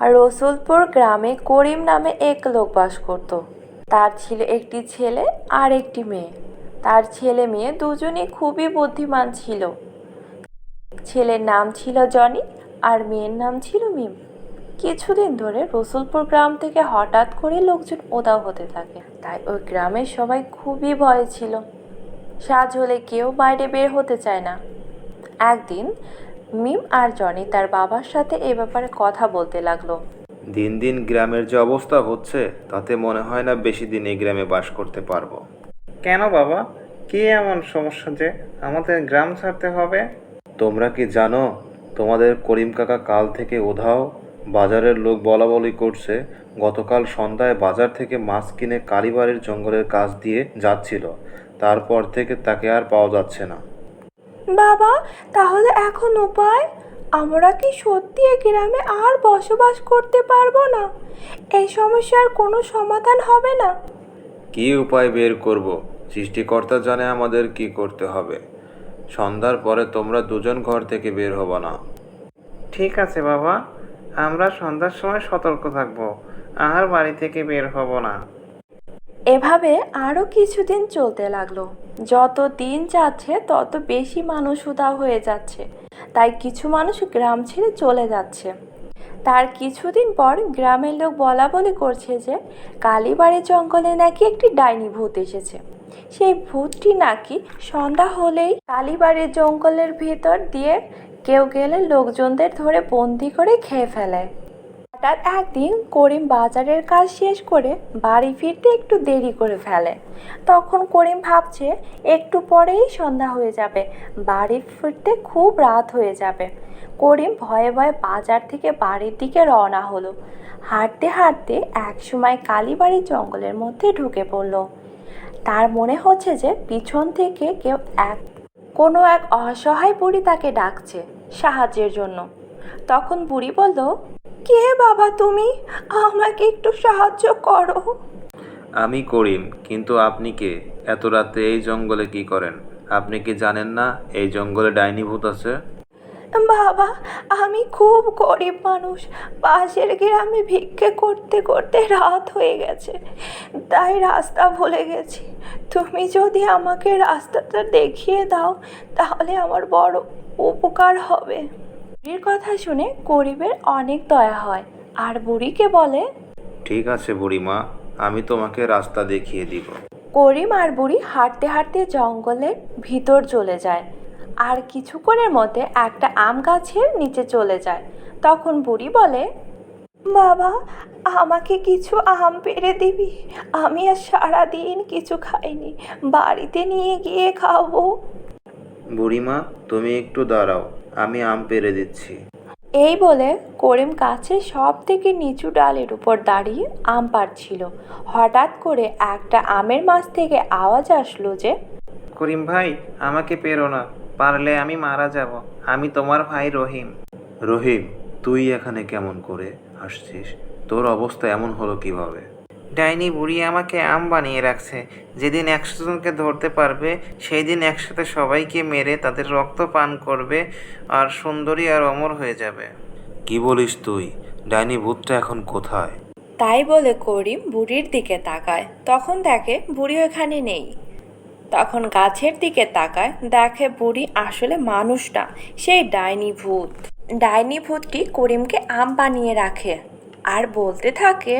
আর রসুলপুর গ্রামে করিম নামে এক লোক বাস করত। তার ছিল একটি ছেলে আর একটি মেয়ে। তার ছেলে মেয়ে দুজনেই খুবই বুদ্ধিমান ছিল। ছেলের নাম ছিল জনি আর মেয়ের নাম ছিল মিম। কিছুদিন ধরে রসুলপুর গ্রাম থেকে হঠাৎ করে লোকজন উধাও হতে থাকে, তাই ওই গ্রামের সবাই খুবই ভয়ে ছিল। সাজ হলে কেউ বাইরে বের হতে চায় না। একদিন মিম আর জনি তার বাবার সাথে এ ব্যাপারে কথা বলতে লাগলো। দিন দিন গ্রামের যে অবস্থা হচ্ছে তাতে মনে হয় না বেশি দিন এই গ্রামে বাস করতে পারবো। কেন বাবা, কি এমন সমস্যা যে আমাদের গ্রাম ছাড়তে হবে? তোমরা কি জানো তোমাদের করিম কাকা কাল থেকে উধাও? বাজারের লোক বলা বলি করছে গতকাল সন্ধ্যায় বাজার থেকে মাছ কিনে কালীবাড়ির জঙ্গলের কাছ দিয়ে যাচ্ছিল, তারপর থেকে তাকে আর পাওয়া যাচ্ছে না। বাবা, তাহলে এখন উপায়? আমরা কি সত্যি এই গ্রামে আর বসবাস করতে পারবো না? এই সমস্যার কোনো সমাধান হবে না? কি উপায় বের করব? সৃষ্টিকর্তা জানে আমাদের কি করতে হবে। সন্ধ্যার পরে তোমরা দুজন ঘর থেকে বের হবা না। ঠিক আছে বাবা, আমরা সন্ধ্যার সময় সতর্ক থাকবো, আর বাড়ি থেকে বের হব না। এভাবে আরও কিছুদিন চলতে লাগলো। যত দিন যাচ্ছে তত বেশি মানুষ উধাও হয়ে যাচ্ছে, তাই কিছু মানুষ গ্রাম ছেড়ে চলে যাচ্ছে। তার কিছুদিন পর গ্রামের লোক বলা বলি করছে যে কালীবাড়ির জঙ্গলে নাকি একটি ডাইনি ভূত এসেছে। সেই ভূতটি নাকি সন্ধ্যা হলেই কালীবাড়ির জঙ্গলের ভেতর দিয়ে কেউ গেলে লোকজনদের ধরে বন্দি করে খেয়ে ফেলে। হঠাৎ একদিন করিম বাজারের কাজ শেষ করে বাড়ি ফিরতে একটু দেরি করে ফেলে। তখন করিম ভাবছে একটু পরেই সন্ধ্যা হয়ে যাবে, বাড়ি ফিরতে খুব রাত হয়ে যাবে। করিম ভয়ে ভয়ে বাজার থেকে বাড়ির দিকে রওনা হলো। হাঁটতে হাঁটতে একসময় কালীবাড়ির জঙ্গলের মধ্যে ঢুকে পড়ল। তার মনে হচ্ছে যে পিছন থেকে কেউ কোনো এক অসহায় বুড়ি তাকে ডাকছে সাহায্যের জন্য। তখন বুড়ি বলল, কে বাবা তুমি? আমাকে একটু সাহায্য করো। আমি করিম, কিন্তু আপনি কে? এত রাতে এই জঙ্গলে কি করেন? আপনি কি জানেন না এই জঙ্গলে ডাইনি ভূত আছে? বাবা, আমি খুব গরিব মানুষ। পাশের গ্রামে ভিক্ষে করতে করতে রাত হয়ে গেছে, তাই রাস্তা ভুলে গেছি। তুমি যদি আমাকে রাস্তাটা দেখিয়ে দাও তাহলে আমার বড় উপকার হবে। বুড়ির কথা শুনে গরিবের অনেক দয়া হয় আর বুড়িকে বলে, ঠিক আছে বুড়িমা, আমি তোমাকে রাস্তা দেখিয়ে দিব। করিম আর বুড়ি হাঁটতে হাঁটতে জঙ্গলের ভিতর চলে যায় আর কিছুক্ষণের মধ্যে একটা আম গাছের নিচে চলে যায়। তখন বুড়ি বলে, বাবা, আমাকে কিছু আম পেড়ে দিবি? আমি আর সারাদিন কিছু খাইনি, বাড়িতে নিয়ে গিয়ে খাবো। বুড়িমা, তুমি একটু দাঁড়াও, আমি আম পেড়ে দিচ্ছি। এই বলে করিম গাছের সব থেকে নিচু ডালের উপর দাঁড়িয়ে আম পাড়ছিল। হঠাৎ করে একটা আমের মাছ থেকে আওয়াজ আসলো যে, করিম ভাই, আমাকে পেরো না, পারলে আমি মারা যাব। আমি তোমার ভাই রহিম। রহিম, তুই এখানে কেমন করে আসছিস? তোর অবস্থা এমন হলো কিভাবে? ডাইনি বুড়ি আমাকে আম বানিয়ে রাখছে। যেদিন 100 জনকে ধরতে পারবে সেই দিন একসাথে সবাইকে মেরে তাদের রক্ত পান করবে, আর সুন্দরী আর অমর হয়ে যাবে। কি বলিস তুই? ডাইনি ভূতটা এখন কোথায়? তাই বলে করিম বুড়ির দিকে তাকায়। তখন দেখে বুড়ি ওখানে নেই। তখন গাছের দিকে তাকায়, দেখে বুড়ি আসলে মানুষ না, সেই ডাইনি ভূত। ডাইনি ভূতটি করিমকে আম বানিয়ে রাখে আর বলতে থাকে,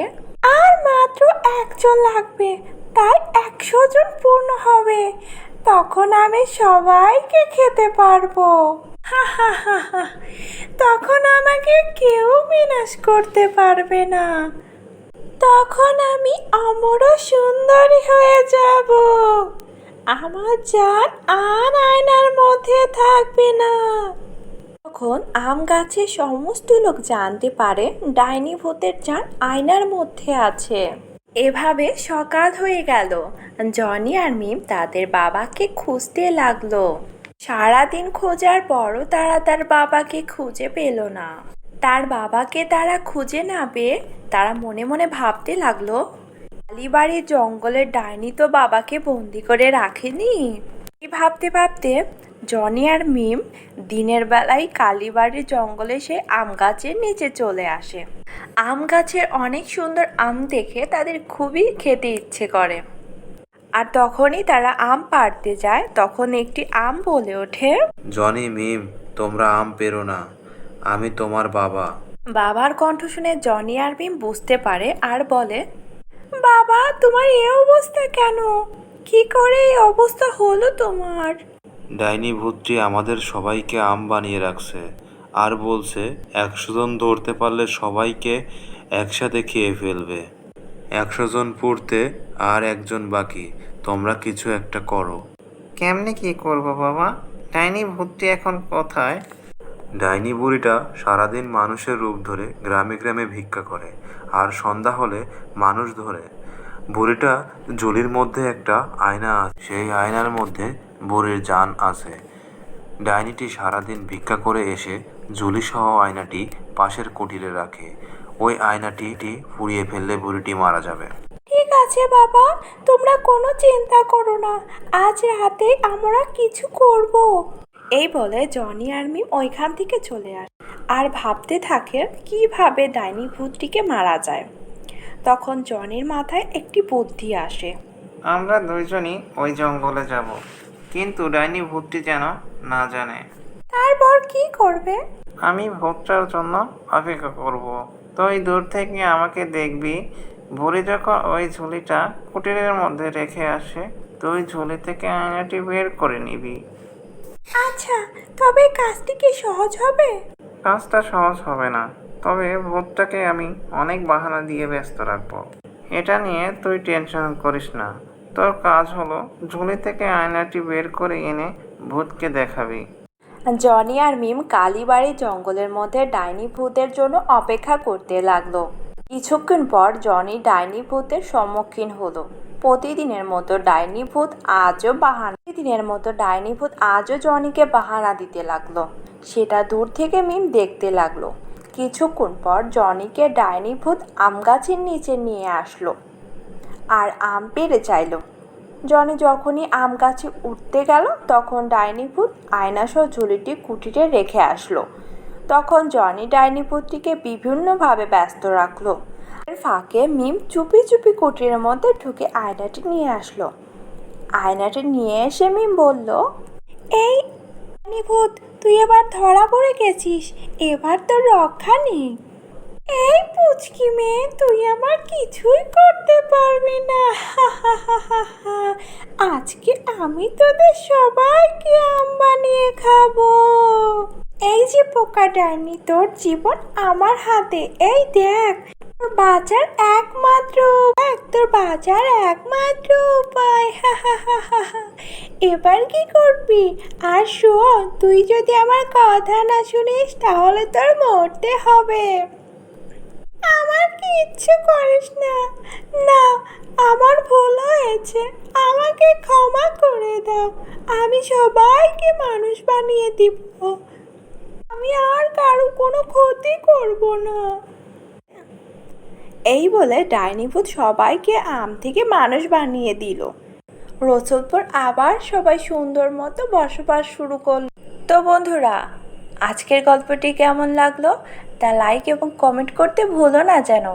আর মাত্র একজন লাগবে, তাই 100 জন পূর্ণ হবে। তখন আমি সবাইকে খেতে পারবো। হা হা হা হা, তখন আমাকে কেউ বিনাশ করতে পারবে না। তখন আমি অমর ও সুন্দরী হয়ে যাব। আমার জান আর আয়নার মধ্যে থাকবে না। তখন আম গাছের সমস্ত লোক জানতে পারে ডাইনি ভূতের জান আয়নার মধ্যে আছে। এভাবে সকাল হয়ে গেল। জনি আর মিম তাদের বাবাকে খুঁজতে লাগলো। সারাদিন খোঁজার পরও তারা তার বাবাকে খুঁজে পেল না। তার বাবাকে তারা খুঁজে না পেয়ে তারা মনে মনে ভাবতে লাগলো, কালীবাড়ির জঙ্গলের ডাইনি তো বাবাকে বন্দি করে রাখেনি। এই ভাবতে ভাবতে জনি আর মিম দিনের বেলায় কালীবাড়ির জঙ্গলে সেই আম গাছের নিচে চলে আসে। আম গাছের অনেক সুন্দর আম দেখে তাদের খুবই খেতে ইচ্ছে করে। আর তখনই তারা আম পাড়তে যায়, তখন একটি আম বলে ওঠে, জনি, মিম, তোমরা আম পেরো না, আমি তোমার বাবা। বাবার কণ্ঠ শুনে জনি আর মিম বুঝতে পারে আর বলে, বাবা তোমার এই অবস্থা কেন? কি করে এই অবস্থা হলো তোমার? ডাইনি ভূতটি আমাদের সবাইকে আম বানিয়ে রাখছে আর বলছে 100 জন ধরতে পারলে সবাইকে একসাথে খেয়ে ফেলবে। 100 জন পুড়তে আর একজন বাকি, তোমরা কিছু একটা করো। কেমনে কি করব বাবা? ডাইনি ভূতটি এখন কোথায়? ডাইনি বুড়িটা সারাদিন মানুষের রূপ ধরে গ্রামে গ্রামে ভিক্ষা করে আর সন্ধ্যা হলে মানুষ ধরে। বুড়িটা ঝুলির মধ্যে একটা আয়না আছে, সেই আয়নার মধ্যে বুড়ির জান আছে। ডাইনিটি সারাদিন ভিক্ষা করে এসে ঝুলি সহ আয়নাটি পাশের কুটিরে রাখে। ওই আয়নাটি পুড়িয়ে ফেললে বুড়িটি মারা যাবে। ঠিক আছে বাবা, তোমরা কোনো চিন্তা করো না, আজ রাতে আমরা কিছু করব। এই বলে জনি আর মিম ওইখান থেকে চলে আসে আর ভাবতে থাকে কিভাবে ডাইনি ভূতটিকে মারা যায়। তখন জনির মাথায় একটি বুদ্ধি আসে। আমরা দুইজনই ওই জঙ্গলে যাব, কিন্তু ডাইনি ভূতটি যেন না জানে। তারপর কি করবে? আমি ভূতটার জন্য অপেক্ষা করব। তুই দূর থেকে আমাকে দেখবি। বুড়ি যখন ওই ঝুলিটা কুটিরের মধ্যে রেখে আসে, তুই ঝুলি থেকে আয়নাটি বের করে নিবি। আচ্ছা, তবে কাজটি কি সহজ হবে? কাজটা সহজ হবে না, তবে ভূতটাকে আমি অনেক বাহানা দিয়ে ব্যস্ত রাখবো। এটা নিয়ে তুই টেনশন করিস না। তোর কাজ হলো ঝুলি থেকে আয়নাটি বের করে এনে ভূতকে দেখাবি। জনি আর মিম কালীবাড়ি জঙ্গলের মধ্যে ডাইনি ভূতের জন্য অপেক্ষা করতে লাগলো। কিছুক্ষণ পর জনি ডাইনি ভূতের সম্মুখীন হলো। প্রতিদিনের মতো ডাইনি ভূত আজও জনিকে বাহানা দিতে লাগলো। সেটা দূর থেকে মিম দেখতে লাগলো। কিছুক্ষণ পর জনিকে ডাইনি ভূত আম গাছের নিচে নিয়ে আসলো আর আম পেড়ে চাইলো। জনি যখনই আম গাছে উঠতে গেল, তখন ডাইনি ভূত আয়নাসহ ঝুলিটি কুটিরে রেখে আসলো। তখন জনি ডাইনি ভূতটিকে বিভিন্নভাবে ব্যস্ত রাখলো। এর ফাঁকে মিম চুপি চুপি কুটিরের মধ্যে ঢুকে আয়নাটি নিয়ে আসলো। আয়নাটি নিয়ে এসে মিম বলল, এই ডাইনি ভূত, তুই এবার ধরা পড়ে গেছিস, এবার তোর রক্ষা নেই। এই পুচকি মেয়ে, তুই আমার কিছুই করতে পারবি না। আজকে আমি তোদের সবাইকে আম বানিয়ে খাবো। এই যে পোকা ডাইনি, তোর জীবন আমার হাতে। এই দেখ, তোর বাঁচার একমাত্র উপায়। এবার কি করবি? আর শোন, তুই যদি আমার কথা না শুনিস তাহলে তোর মরতে হবে। আমার কিচ্ছু করিস না। না, আমার ভুল হয়েছে, আমাকে ক্ষমা করে দাও। আমি সবাইকে মানুষ বানিয়ে দিব। আমি আর কারো কোনো ক্ষতি করব না। এই বলে ডাইনি ভূত সবাইকে আম থেকে মানুষ বানিয়ে দিল। রসুলপুর আবার সবাই সুন্দর মতো বসবাস শুরু করলো। তো বন্ধুরা, আজকের গল্পটি কেমন লাগলো তা লাইক এবং কমেন্ট করতে ভুলো না যেন।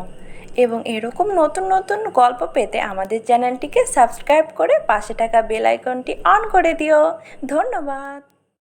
এবং এরকম নতুন নতুন গল্প পেতে আমাদের চ্যানেলটিকে সাবস্ক্রাইব করে পাশে থাকা বেল আইকনটি অন করে দিও। ধন্যবাদ।